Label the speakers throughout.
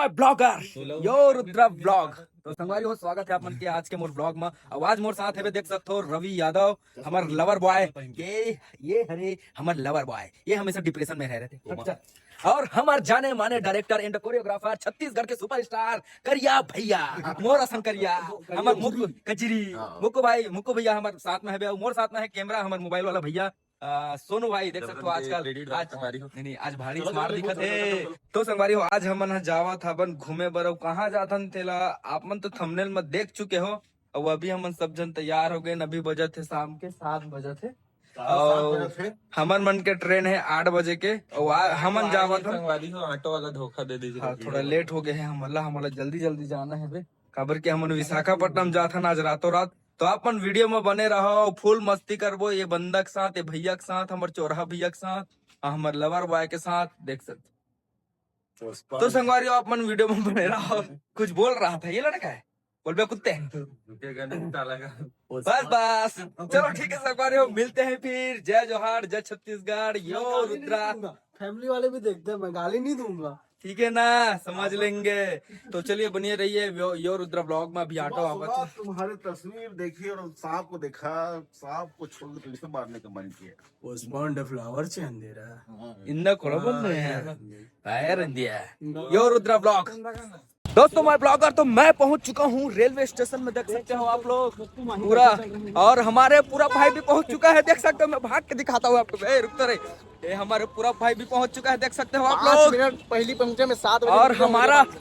Speaker 1: My blogger yo Rudra blog. तो संगवारी हो स्वागत है अपन के आज के मोर ब्लॉग में। आवाज मोर साथ है देख सकते हो रवि यादव हमार लवर बॉय ये हरे हमार लवर बॉय ये हमेशा डिप्रेशन में रह रहे थे। और हमार जाने माने डायरेक्टर एंड कोरियोग्राफर छत्तीसगढ़ के सुपरस्टार करिया भैया मोर असन करिया हमार मुक्कू कचरी मुक्कू भैया हमारे साथ में है। मोर साथ में है कैमरा हमार मोबाइल वाला भैया सोनू भाई देख सकते हो आजकल आज भारी स्मार्ट दिखत है। तो संगवारी हो आज हमन जावा था अपन घूमे बर कहाँ जाथन तेला आप मन तो थंबनेल में देख चुके हो। और अभी हमन सब जन तैयार हो गए। अभी बजे थे शाम के 7 बजे थे और हमन मन के ट्रेन है 8 बजे के और हमन जावा था।
Speaker 2: ऑटो वाला धोखा दे दीजिए।
Speaker 1: हाँ थोड़ा लेट हो गए हैं हमारा जल्दी जाना है बे काबर के हमन विशाखापट्टनम जाथन आज रातों रात। तो अपन वीडियो में बने रहो फुल मस्ती करबो ये बंदा के साथ ये भैया के साथ हमारे चौराहा भैया के साथ हमारे लवर बॉय के साथ देख सकते। तो संगवारी अपन वीडियो में बने रहो। कुछ बोल रहा था ये लड़का है बोल बे कुत्ते बस चलो ठीक है संगवारी हो मिलते हैं फिर। जय जोहार जय छत्तीसगढ़ यो रुद्रा।
Speaker 3: फैमिली वाले भी देखते हैं मैं गाली नहीं दूंगा
Speaker 1: ठीक है ना समझ लेंगे। तो चलिए बनिए रहिए यो रुद्रा ब्लॉग में। अभी ऑटो आवा
Speaker 4: तुम्हारी तस्वीर देखी और सांप को देखा सांप को छोड़ के तुझसे मारने का मन किया।
Speaker 3: उस्मान फ्लावर से अंधेरा
Speaker 1: इंदा कोड़बन है फायर इंडिया यो रुद्रा ब्लॉग। दोस्तों मैं ब्लॉगर तो मैं पहुंच चुका हूं रेलवे स्टेशन में देख सकते हो आप लोग पूरा। और हमारे पूरा भाई भी पहुंच चुका है देख सकते हो। मैं भाग के दिखाता हूँ आपको रुकते रहे। ये हमारे पूरा भाई भी पहुंच चुका है देख सकते हो आप लोग।
Speaker 3: 5 मिनट पहली पहुंचे में 7 बजे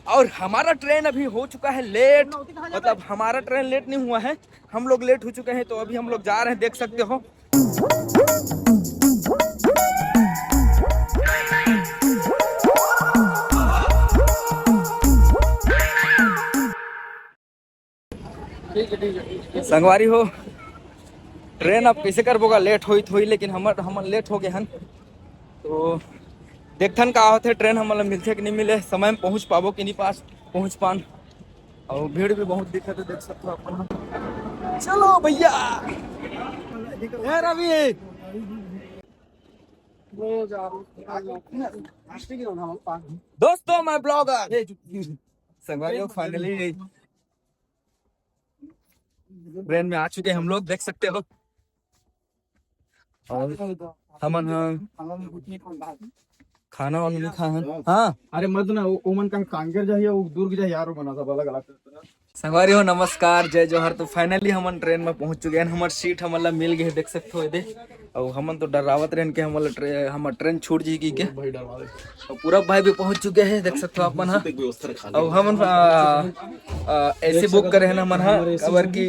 Speaker 1: और हमारा ट्रेन अभी हो चुका है लेट। मतलब हमारा ट्रेन लेट नहीं हुआ है हम लोग लेट हो चुके हैं। तो अभी हम लोग जा रहे हैं देख सकते हो। संगवारी हो ट्रेन अब कैसे कर बोगा लेट होई लेकिन हम लेट हो गए हन। तो देखथन का होते ट्रेन हमारा मिलते कि नहीं मिले समय में पहुंच पाबो कि नहीं पास पहुंच पान। और भीड़ भी बहुत दिक्कत है देख सकते हो अपन। चलो भैया रवि दोस्तों मैं ब्लॉगर संगवारी हो फाइनली ट्रेन में आ चुके हम लोग देख सकते हो। और हमन खाना वाला नहीं खाए। हाँ
Speaker 3: अरे मत ना ओमन का कांगेर जाइए वो दूर की जाइए यारो बना था अलग अलग।
Speaker 1: संगवारी हो नमस्कार जय जोहर। तो फाइनली हमन ट्रेन में पहुंच चुके हैं। हमार सीट हमारा मिल गए देख सकते हो दे। और हमन तो डरावत रहन के हमार ट्रेन छूट जी के और पूरा भाई भी पहुंच चुके हैं देख सकते हो अपन। और हमन ऐसे बुक करे हैं हमन खबर की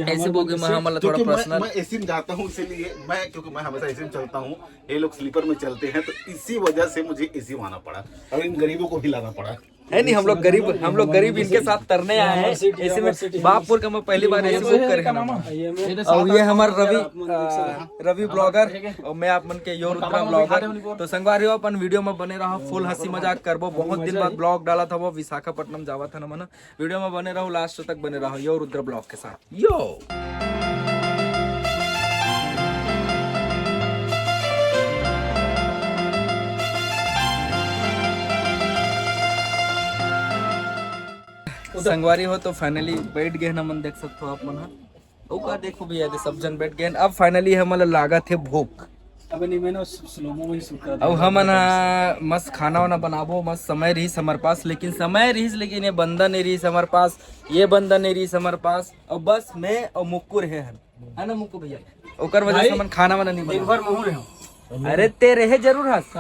Speaker 1: ऐसे बुक में हमारा थोड़ा पर्सनल
Speaker 4: मैं एसी में जाता हूँ इसीलिए क्योंकि मैं हमेशा एसी में चलता हूँ। ये लोग स्लीपर में चलते हैं तो इसी वजह से मुझे एसी में आना पड़ा और इन गरीबों को भी लाना पड़ा
Speaker 1: है। नहीं हम लोग गरीब इनके साथ तरने आए हैं ऐसे में बागपुर का मैं पहली बार ऐसे बुक करे हैं। और ये हमारे रवि ब्लॉगर और मैं आप मन के यो रुद्रा ब्लॉगर। तो संगवारी हो अपन वीडियो में बने रहो फुल हंसी मजाक करबो। बहुत दिन बाद ब्लॉग डाला था वो विशाखापट्टनम जावा था ना मन। वीडियो में बने रहो लास्ट तक बने रहो यो रुद्रा ब्लॉग के साथ यो। संगवारी हो तो फाइनली बैठ गए ना मन देख सकते हो आप मन। का देखो भैया सब जन बैठ गए। अब फाइनली हमारा लागत है भूख।
Speaker 3: अब नहीं मैंने स्लोमो में शूट कर
Speaker 1: अब हम मस्त खाना वाना बनाबो मस्त समय रही हमारे पास। लेकिन ये बंदा नहीं रही हमारे पास ये बंदा नहीं रही हमारे पास। और बस मैं और मुक्कू रहे है ना मुक्कू भैया ओकर वजह से हम खाना वाना नहीं
Speaker 3: एक बार महू रहे।
Speaker 1: अरे तेरे है जरूर हस।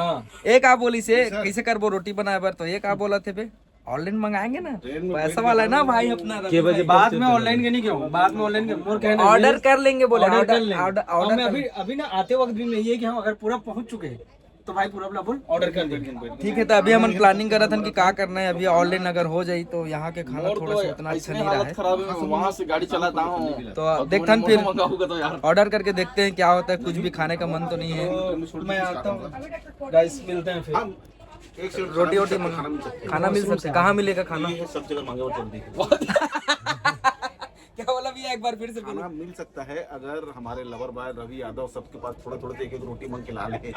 Speaker 1: एक आप बोली से कैसे करबो रोटी बनाए बार तो एक आप बोला थे बे ऑनलाइन मंगाएंगे ना पैसा वाला है ना भाई अपना
Speaker 3: के बजे बाद में ऑनलाइन के नहीं क्यों बाद में ऑनलाइन के
Speaker 1: ऑर्डर कर लेंगे बोले
Speaker 3: ऑर्डर अभी ना आते वक्त भी नहीं है कि हम अगर पूरा पहुंच चुके हैं तो भाई पूरा बोल ऑर्डर कर देंगे।
Speaker 1: ठीक है तो अभी हम प्लानिंग कर रहे थे कि क्या करना है। अभी ऑनलाइन अगर हो जाए तो यहाँ के खाना थोड़ा सा उतना अच्छा नहीं रहा है।
Speaker 4: वहाँ से गाड़ी चलाता हूँ
Speaker 1: तो देखते हैं फिर ऑर्डर करके देखते हैं क्या होता है। कुछ भी खाने का मन तो नहीं है।
Speaker 3: मैं आता हूँ गाइस मिलते हैं फिर।
Speaker 1: रोटी खाना मिल सकता है। कहाँ मिलेगा खाना
Speaker 4: सब जगह मांगे और जल्दी
Speaker 1: क्या बोला भैया एक बार फिर से
Speaker 4: खाना मिल सकता है अगर हमारे लवर बॉय रवि यादव सबके पास थोड़ा थोड़ा एक रोटी मांग के ला ले।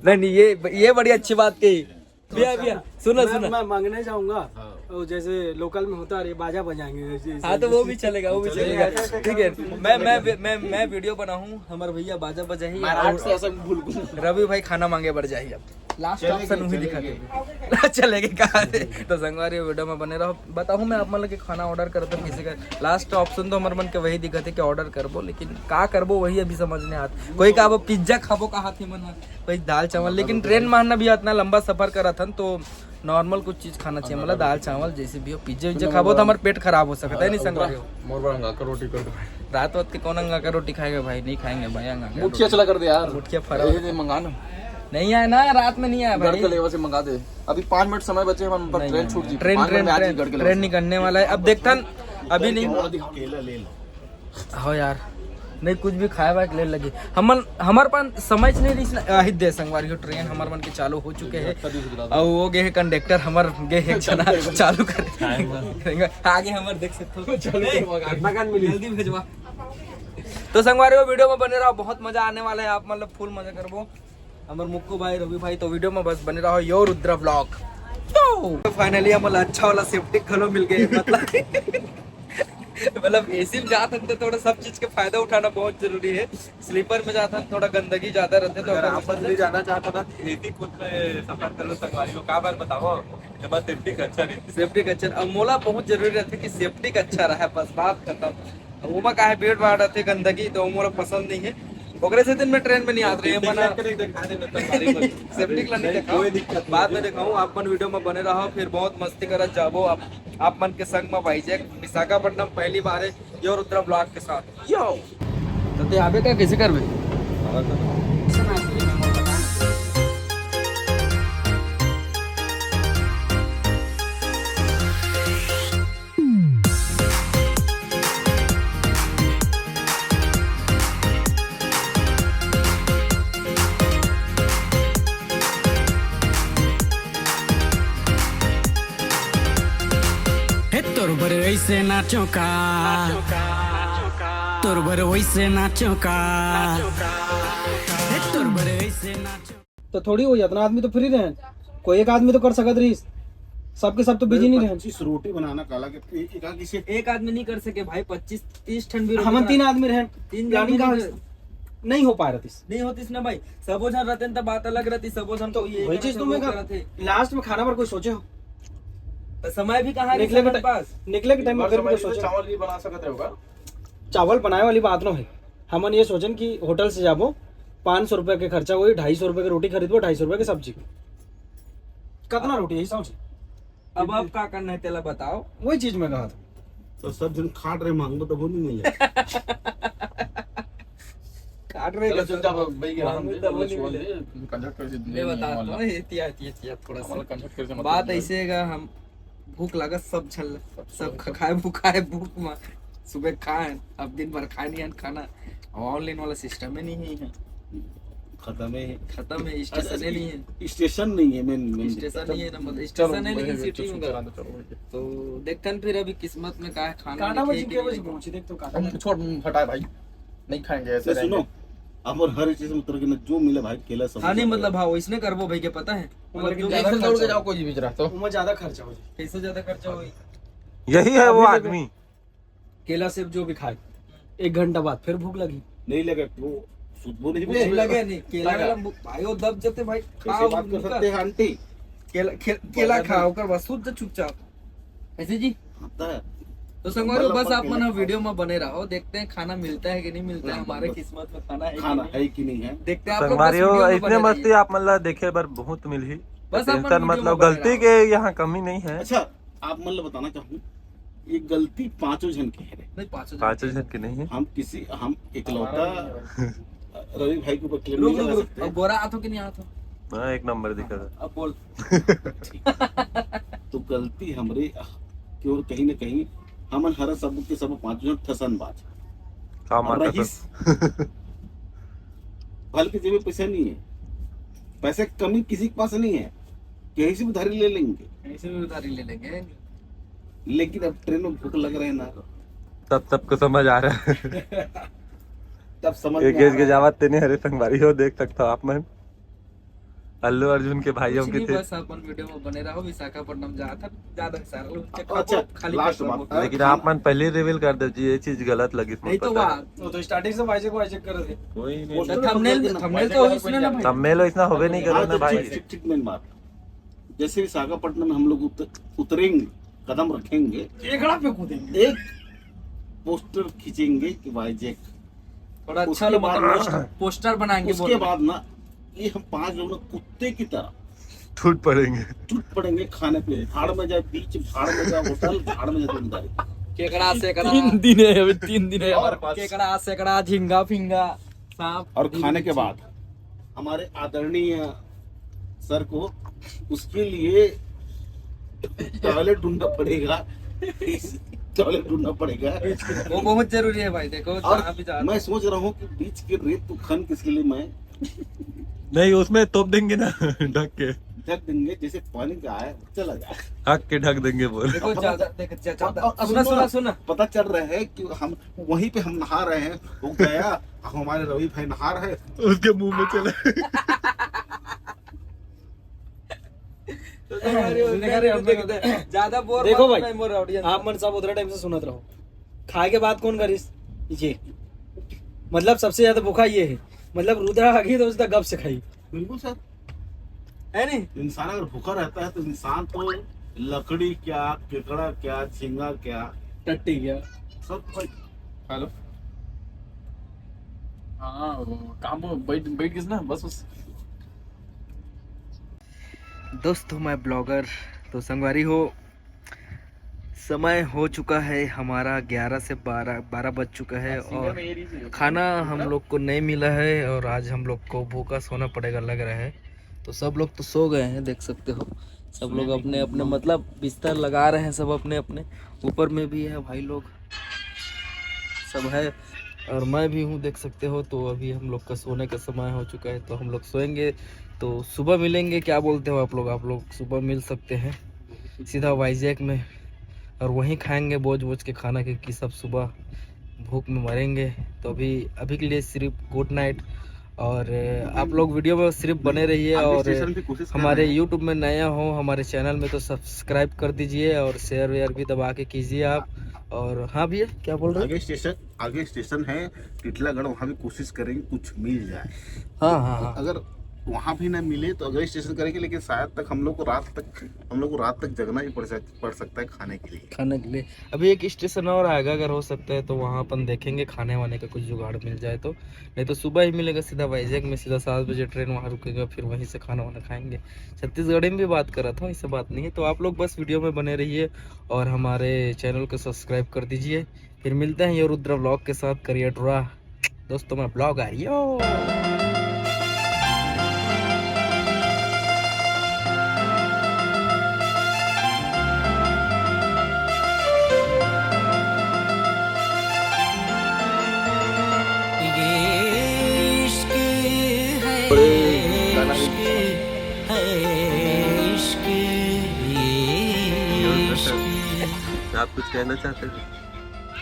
Speaker 1: नहीं ये बड़ी अच्छी बात कही भैया भैया सुनो सुनो।
Speaker 3: मैं मांगने जाऊंगा और जैसे लोकल में होता है बाजा बजाएंगे।
Speaker 1: हाँ तो वो भी चलेगा, वो भी चलेगा। ठीक है, मैं वीडियो बनाऊं, हमारे भैया बाजा बजाही और रवि भाई खाना मांगे बढ़ जाइए। अब लास्ट ऑप्शन वही दिखा चलेगा कहाँ से। तो संगवारी वीडियो में बने रहो। बताऊं मैं आप मतलब कि खाना ऑर्डर करते हैं किसी का, लास्ट ऑप्शन तो हमारे मन के वही दिखा थे कि ऑर्डर करबो, लेकिन का करबो वही अभी समझ नहीं आता। कोई का पिज्जा खाबो का हाथी मन, कोई दाल चावल, लेकिन ट्रेन में भी इतना लंबा सफर करा था तो नॉर्मल कुछ चीज खाना चाहिए, मतलब दाल चावल जैसे भी हो। पिज्जा विज्जा खाबो तो हमारा पेट खराब हो सकता है। नहीं संगवारी हो
Speaker 2: रोटी कर दो
Speaker 1: रात वक्त के कौन अंगा का रोटी खाएगा भाई? नहीं खाएंगे भाई अंगा का।
Speaker 2: मुठिया चला कर दे यार,
Speaker 1: मुठिया फरा
Speaker 2: मंगा ना,
Speaker 1: नहीं आया ना, रात में नहीं आया
Speaker 2: घर
Speaker 1: भाई।
Speaker 2: के लेवल से मंगा दे। अभी 5 मिनट समय बचे हैं, हम पर ट्रेन छूट जी।
Speaker 1: ट्रेन निकलने वाला है अब, देखता अभी नहीं
Speaker 4: केला ले लो।
Speaker 1: हो यार, नहीं कुछ भी खाए वाए ले लगे हमारे पास समझ नहीं रही दे संगवारी हो। ट्रेन हमारे मन के चालू हो चुके हैं और वो गए है कंडक्टर हमार गए है चना चालू कर आगे हमारे देख सकते हो। जल्दी भेजवा। तो संगवारी हो वीडियो में बने रहो, बहुत मजा आने वाला है। आप मतलब फुल मजा करबो। हमारे मुक्कू भाई रवि भाई तो वीडियो में बस बने रहो। Your Rudra blog. तो फाइनली हम अच्छा वाला सेफ्टी खलो मिल गए। मतलब एसी में जाते हैं तो थोड़ा सब चीज के फायदा उठाना बहुत जरूरी है। स्लीपर में जाता है थोड़ा गंदगी ज्यादा रहते तो
Speaker 2: आप नहीं जाना चाहता था एसी कुछ में सफर करो संगवारी को, का बार बताओ जब सेफ्टी का अच्छा नहीं,
Speaker 1: सेफ्टी का अच्छा अब मोला बहुत जरूरी रहते कि सेफ्टी का अच्छा रहा, बस बात खत्म। वो का है भीड़ भाड़ रहते गंदगी तो मोला पसंद नहीं है। ओकरे से दिन में ट्रेन में नहीं आते रहे मना सेफ्टी के लिए नहीं देखा, बाद में दिखाऊं। आप मन वीडियो में बने रहो, फिर बहुत मस्ती करत जाबो आप मन के संग में भाईजैक विशाखापट्टनम पहली बार है यो रुद्र ब्लॉग के साथ। यो तो ते आबे का कैसे करबे?
Speaker 5: तोर बर वैसे नाचो का, तोर बर वैसे नाचो का, तोर बर वैसे नाचो।
Speaker 3: तो थोड़ी हो इतना आदमी तो फ्री रहे, कोई एक आदमी तो कर सकत रही, सबके सब तो बिजी नहीं रहे।
Speaker 4: 25 रोटी बनाना काला के
Speaker 1: एक आदमी नहीं कर सके भाई, 25-30 ठन भी
Speaker 3: हम 3 आदमी रहे,
Speaker 1: तीन
Speaker 3: प्लानिंग का नहीं हो पा रही थी।
Speaker 1: नहीं होती ना भाई, सबो जन रहते तो बात अलग रहती। सबो जन तो ये
Speaker 3: वही चीज तो मैं लास्ट में खाना पर कोई सोचे हो
Speaker 1: तो समय भी कहाँ
Speaker 3: निकले के
Speaker 1: पास
Speaker 3: निकले के टाइम में अगर कोई सोचे
Speaker 2: चावल भी बना सकते होगा।
Speaker 3: चावल बनाए वाली बात ना है। हमन ये सोचन कि होटल से जाबो 500 रुपए के खर्चा हुई, 250 रुपए की रोटी खरीदबो, 250 रुपए की सब्जी। कितना रोटी है समझ।
Speaker 1: अब आप क्या करना है तेला बताओ।
Speaker 3: वही चीज मैं कहा था।
Speaker 4: तो सब जन खाट रहे मांगो तो वो नहीं मिले।
Speaker 1: काट रहे
Speaker 2: चलो चल जा भाई के हम
Speaker 1: कंडक्टर से मैं बताता हूं एतिया थोड़ा सा बात ऐसे है। हम भूख लगा सब छल सब खाए भूखाए भूख में सुबह खाए, अब दिन भर खाए नहीं खाना। ऑनलाइन वाला सिस्टम ही नहीं है, खत्म है। स्टेशन नहीं है,
Speaker 4: स्टेशन नहीं है, मेन
Speaker 1: स्टेशन नहीं है ना, मतलब स्टेशन है लेकिन सिटी में तो देखते हैं फिर अभी किस्मत में क्या है। खाना
Speaker 3: काटा बजी के बजी पहुंची देख तो काटा
Speaker 2: छोड़ हटाए भाई, नहीं खाएंगे ऐसे।
Speaker 4: सुनो अब और हर चीज में उतर के ना जो मिले भाई केला सब
Speaker 1: हाँ नहीं मतलब हाँ इसने करबो भाई के पता है
Speaker 2: एकदम दौड़ के जाओ कोई भी रहा तो
Speaker 3: उम्र ज्यादा खर्चा हो जाए।
Speaker 1: कैसे ज्यादा खर्चा हुई।
Speaker 6: यही है वो आदमी।
Speaker 3: केला सेब जो भी खाए 1 घंटा बाद फिर भूख लगी
Speaker 4: नहीं लगे तो सुबह नहीं
Speaker 1: नहीं लगे नहीं केला भाई वो दब जाते भाई।
Speaker 4: कैसे बात कर सकते हैं आंटी?
Speaker 1: केला खाओ कर बस सूझ चुपचाप ऐसे जी
Speaker 4: आता है
Speaker 1: तो संगवारी बस आप मन वीडियो में बने रहो, देखते हैं खाना मिलता है कि नहीं मिलता है, हमारे किस्मत में खाना है
Speaker 4: कि नहीं है।
Speaker 1: देखते हैं आप लोग
Speaker 6: संगवारी हो इतने मस्ती आप मतलब देखे बार बहुत मिली
Speaker 1: बस
Speaker 6: टेंशन मतलब गलती के यहाँ कमी नहीं है।
Speaker 4: अच्छा आप मतलब बताना चाहूँ ये गलती 5 जन की है।
Speaker 1: नहीं
Speaker 6: 5 जन की नहीं है।
Speaker 4: हम इकलौता रवि भाई के ऊपर क्लेम नहीं लगा सकते।
Speaker 1: अब गोरा हाथों कि नहीं हाथों
Speaker 6: हाँ, एक नंबर दिखा था।
Speaker 1: अब बोल
Speaker 4: तो गलती हमरे की ओर कहीं न कहीं हमन हर सब के सब 5 जन ठसन बाज
Speaker 6: काम आता था।
Speaker 4: फल की जेब में पैसा नहीं है, पैसे कमी किसी के पास नहीं है, कहीं से उधारी ले लेंगे,
Speaker 1: ऐसे भी उधारी ले लेंगे।
Speaker 4: लेकिन अब ट्रेन में भूख लग रहे हैं ना
Speaker 6: तब सबको समझ आ रहा है।
Speaker 4: तब समझ
Speaker 6: एक गेज के जावत तेने हरे संगवारी हो देख सकता हो आप मन अल्लू अर्जुन के भाइयों
Speaker 1: कुछ
Speaker 6: की
Speaker 1: नहीं,
Speaker 6: थे।
Speaker 1: बस अपन वीडियो में बने रहो। विशाखापट्टनम जा था, ज्यादा सारा लोग चक्कर
Speaker 4: अच्छा,
Speaker 1: को खाली
Speaker 4: लास्ट
Speaker 1: पेट में
Speaker 4: बात।
Speaker 1: बोल।
Speaker 6: लेकिन आप मन पहले रिवील कर दो जी, ये चीज गलत लगी।
Speaker 1: नहीं तो वाह,
Speaker 3: तो स्टार्टिंग से वाइजेक वाइजेक कर रहे थे।
Speaker 6: कोई नहीं,
Speaker 1: थंबनेल तो उसने ना भाई।
Speaker 6: तब मेलो इतना होवे नहीं करो ना भाई।
Speaker 4: ठीक मेन बात, जैसे विशाखापट्टनम में हम लोग उतरेंगे, कदम रखेंगे,
Speaker 3: केकड़ा पे कूदेंगे।
Speaker 4: एक पोस्टर खींचेंगे कि वाइजेक,
Speaker 1: थोड़ा अच्छा
Speaker 4: उसके
Speaker 1: लोग
Speaker 4: बाद
Speaker 1: मतलब पोस्टर बनाएंगे।
Speaker 4: उसके बाद ना ये हम 5 लोग ना कुत्ते की तरह
Speaker 6: टूट पड़ेंगे।
Speaker 4: टूट पड़ेंगे खाने पे। भाड़ में जाए बीच, भाड़ में जाए होटल, भाड़ में जाए दुकानदारी।
Speaker 1: केकड़ा सेकड़ा
Speaker 3: 3 दिन है, अभी 3 दिन है हमारे पास।
Speaker 1: केकड़ा सेकड़ा झींगा फिंगा सांप।
Speaker 4: और खाने के बाद हमारे आदरणीय सर को उसके लिए टॉयलेट ढूंढना पड़ेगा, टॉयलेट ढूंढना पड़ेगा।
Speaker 1: वो बहुत जरूरी है भाई। देखो
Speaker 4: और
Speaker 1: जहाँ भी जा
Speaker 4: मैं सोच रहा हूँ कि बीच के रेत को खन किसके लिए मैं
Speaker 6: नहीं, उसमें तोप देंगे ना ढक के,
Speaker 4: ढक देंगे, जैसे पानी का आए चला जाए।
Speaker 6: हक के ढक देंगे बोल।
Speaker 1: देखो ज्यादा देख ज्यादा
Speaker 4: और
Speaker 1: सुना सुना सुना।
Speaker 4: पता चल रहा है कि हम वहीं पे हम नहा रहे हैं, वो गया, हमारे रवि भाई नहा रहे,
Speaker 6: उसके मुंह में चले।
Speaker 1: ज्यादा बोर
Speaker 3: देखो
Speaker 1: मत
Speaker 3: भाई,
Speaker 1: मोर ऑडियंस।
Speaker 3: आप मन साहब उधर टाइम से सुनत रहो। खाए के बाद कौन करिस ये, मतलब सबसे ज्यादा भूखा ये है। मतलब रुद्रा आ गई तो उसका गप से खाई।
Speaker 4: बिल्कुल सर।
Speaker 1: है नहीं?
Speaker 4: इंसान अगर भूखा रहता है तो इंसान तो लकड़ी क्या, केकड़ा क्या, झींगा क्या,
Speaker 3: टट्टी गया।
Speaker 4: सब
Speaker 7: हेलो, हाँ वो काम बैठ बैठ गए ना, बस
Speaker 1: दोस्तों मैं ब्लॉगर, तो संगवारी हो, समय हो चुका है हमारा 11 से 12 बज चुका है और खाना हम लोग को नहीं मिला है और आज हम लोग को भूखा सोना पड़ेगा लग रहा है। तो सब लोग तो सो गए हैं, देख सकते हो। सब लोग अपने अपने मतलब बिस्तर लगा रहे हैं, सब अपने अपने। ऊपर में भी है भाई लोग, सब है और मैं भी हूँ, देख सकते हो। तो अभी हम लोग का सोने का समय हो चुका है, तो हम लोग सोएंगे। तो सुबह मिलेंगे, क्या बोलते हो आप लोग? आप लोग सुबह मिल सकते हैं सीधा वाइजैक में और वहीं खाएंगे बोझ के खाना, क्योंकि सब सुबह भूख में मरेंगे। तो अभी के लिए सिर्फ गुड नाइट। और आप लोग वीडियो में सिर्फ बने रहिए और हमारे YouTube में नया हो हमारे चैनल में तो सब्सक्राइब कर दीजिए और शेयर वेयर भी दबा के कीजिए आप। और हाँ भैया क्या बोल रहे हैं?
Speaker 4: आगे स्टेशन है टिटलागढ़, वहाँ भी कोशिश करेंगे कुछ मिल जाए।
Speaker 1: हाँ।
Speaker 4: अगर वहाँ भी ना मिले तो अगले स्टेशन करेंगे, लेकिन शायद तक हम लोग को रात तक जगना ही पड़ सकता है खाने के लिए।
Speaker 1: अभी एक स्टेशन और आएगा, अगर हो सकता है तो वहाँ अपन देखेंगे खाने वाने का कुछ जुगाड़ मिल जाए तो। नहीं तो सुबह ही मिलेगा सीधा वाइजैक में, सीधा 7 बजे ट्रेन वहाँ रुकेगा, फिर वहीं से खाना वाना खाएंगे। छत्तीसगढ़ में भी बात कर रहा था, इससे बात नहीं है। तो आप लोग बस वीडियो में बने रहिए और हमारे चैनल को सब्सक्राइब कर दीजिए। फिर मिलते हैं ये रुद्र ब्लॉग के साथ। करियर टूरा दोस्तों, मैं ब्लॉग आ रही हो।
Speaker 5: ये इश्क है, इश्क है, इश्क ये इश्क।
Speaker 6: आप कुछ कहना चाहते हैं?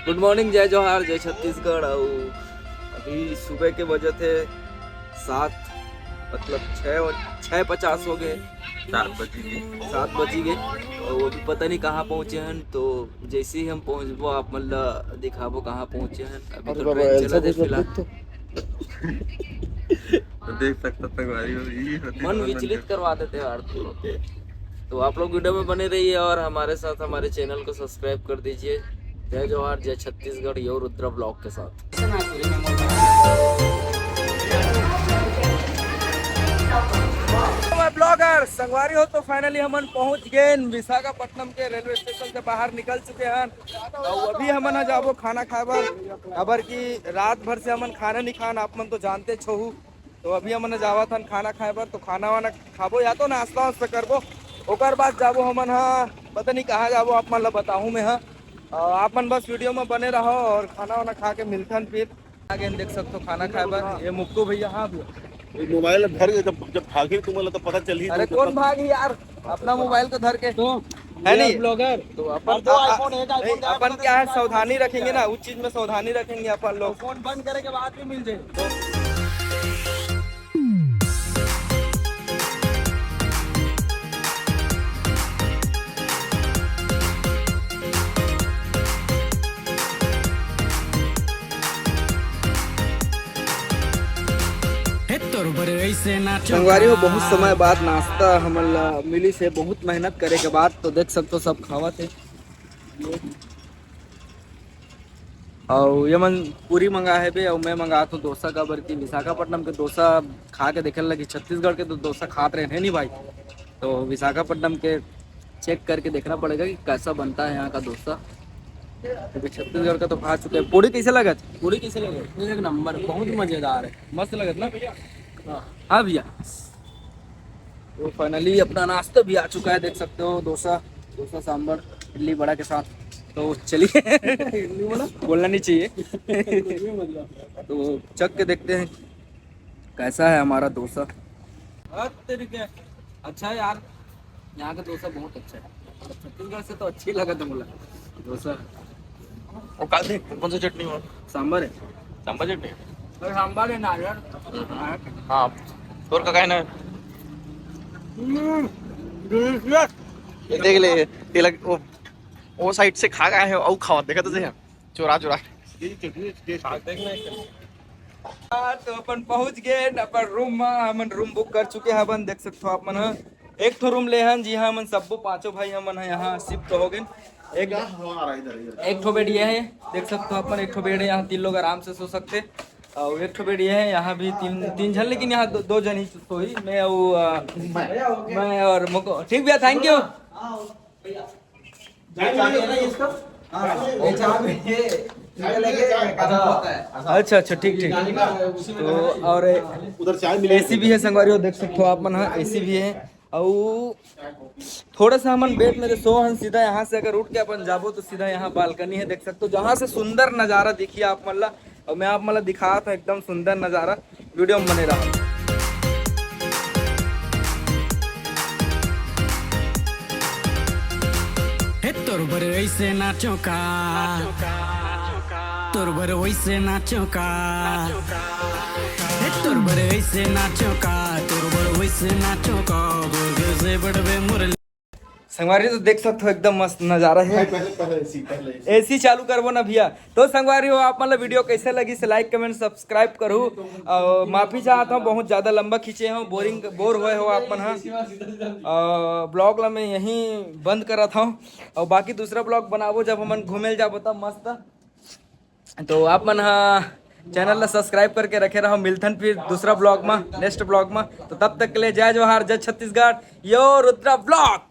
Speaker 1: गुड मॉर्निंग, जय जोहार, जय छत्तीसगढ़। अभी सुबह के बजे थे 7, मतलब 6:50 हो गए,
Speaker 6: 7 बजे
Speaker 1: 7 बजी गए और वो भी पता नहीं कहाँ पहुँचे हैं। तो जैसे ही हम पहुँचबो आप मतलब दिखाबो कहाँ पहुँचे हैं। अभी तो ट्रेन चला दे फिलहाल।
Speaker 6: तो देख सकता संगवारी हो, यही होती है
Speaker 1: मन
Speaker 6: मनोरंजन।
Speaker 1: विचलित करवा देते हैं यार। तो आप लोग वीडियो में बने रहिए और हमारे साथ हमारे चैनल को सब्सक्राइब कर दीजिए। जय जोहार, जय छत्तीसगढ़, यो रुद्र ब्लॉग के साथ। ब्लॉगर संगवारी हो, तो फाइनली हम पहुंच गए विशाखापट्टनम के रेलवे स्टेशन से बाहर निकल चुके हैं। तो अभी हमन जाबो खाना खाबर, अबर की रात भर से हमन खाना नहीं खान, आप मन तो जानते छहु। तो अभी हमन जावा था खाना खाबर, तो खाना वाना खाबो या तो नाश्ता वास्ता करबो, ओकर बाद जाबो हमन। हाँ पता नहीं कहाँ जाबो, आप मन ला बताऊँ मैं। हाँ आप मन बस वीडियो में बने रहो और खाना वाना खा के मिलथन। फिर आगे देख सकते हो खाना खाबर। ये मुक्कू भैया, हाँ भैया
Speaker 4: मोबाइल धर के जब भागे तुम्हें तो पता चल ही।
Speaker 1: अरे कौन भागी यार, अपना मोबाइल को धर के तो है नहीं
Speaker 3: ब्लॉगर।
Speaker 1: तो अपन क्या है, सावधानी रखेंगे ना, उस चीज में सावधानी रखेंगे अपन लोग।
Speaker 3: फोन बंद करे के बाद भी मिल जाए।
Speaker 1: संगवारी हो बहुत समय बाद नाश्ता हमला मिली से बहुत मेहनत करे के बाद तो देख सकते हो सब खावा थे और ये मन पूरी मंगा है बे और मैं मंगा तो डोसा का बल्कि विशाखापट्टनम के डोसा खा के देखे लगी छत्तीसगढ़ के तो डोसा खाते रहे नहीं भाई तो विशाखापट्टनम के चेक करके देखना पड़ेगा कि कैसा बनता है यहाँ का डोसा क्योंकि छत्तीसगढ़ का तो खा चुके हैं। पूरी कैसे लगा पूरी कैसे लगे एक नंबर बहुत मजेदार है मस्त लगत ना भैया हाँ भैया तो फाइनली अपना नाश्ता भी आ चुका है देख सकते हो डोसा सांभर इडली बड़ा के साथ तो चलिए बोलना नहीं चाहिए तो चख के देखते हैं कैसा है हमारा डोसा। अच्छा है यार यहाँ का डोसा बहुत अच्छा है छत्तीसगढ़ से तो अच्छी लगा था मुझे डोसा।
Speaker 2: वो काल दे कौन सा चटनी हो
Speaker 1: सांभर है
Speaker 2: सांभर चटनी
Speaker 1: सांभर है नारियल
Speaker 2: हाँ तोर का काय ना देख ले तिलक वो साइड से खा गया है और खावा देखा तो चोरा
Speaker 1: तो अपन पहुंच गए अपन रूम में हमन रूम बुक कर चुके हैं अपन देख सकते हो आप मन एक ठो रूम ले हन जी हाँ हमन सबो पांचों भाई हमन यहाँ शिफ्ट हो गए एक ठो बेड ये है देख सकते हो अपन एक ठो बेड है यहाँ 3 लोग आराम से सो सकते और एक ठो बेड ये है यहाँ भी तीन जन लेकिन यहाँ दो जन ही सोई मैं और मुको ठीक भैया थैंक यू अच्छा ठीक तो और
Speaker 4: उधर चाय मिले
Speaker 1: एसी भी है संगवारी हो देख सकते हो आप मन एसी भी है और थोड़ा सा हमन बेड में सो हन सीधा यहाँ से अगर उठ के अपन जाबो तो सीधा यहाँ बालकनी है देख सकते हो जहाँ से सुंदर नज़ारा दिखिए आप मन ला और मैं आप मन ला दिखा था एकदम सुंदर नज़ारा वीडियो में बने रहा।
Speaker 5: तोर बर ऐसे नाचो का तोर बर वैसे नाचो का तोर बर ऐसे नाचो का तोर बर वैसे नाचो का से बड़वे मुरली
Speaker 1: संगवारी तो देख सकते हो एकदम मस्त नज़ारा है एसी चालू करबो ना भैया तो संगवारी हो आप मतलब वीडियो कैसे लगी से लाइक कमेंट सब्सक्राइब करूँ और माफ़ी चाहता हूँ बहुत ज़्यादा लंबा खींचे हो बोर हुए हो आप मन ब्लॉग ला मैं यहीं बंद करा था और बाकी दूसरा ब्लॉग बनाबो जब हमन घूमे जाबो तब मस्त तो आप मन चैनल ला सब्सक्राइब करके रखे रहो मिलथन फिर दूसरा ब्लॉग में नेक्स्ट ब्लॉग में तो तब तक के लिए जय जवाहर जय छत्तीसगढ़ यो रुद्रा ब्लॉग।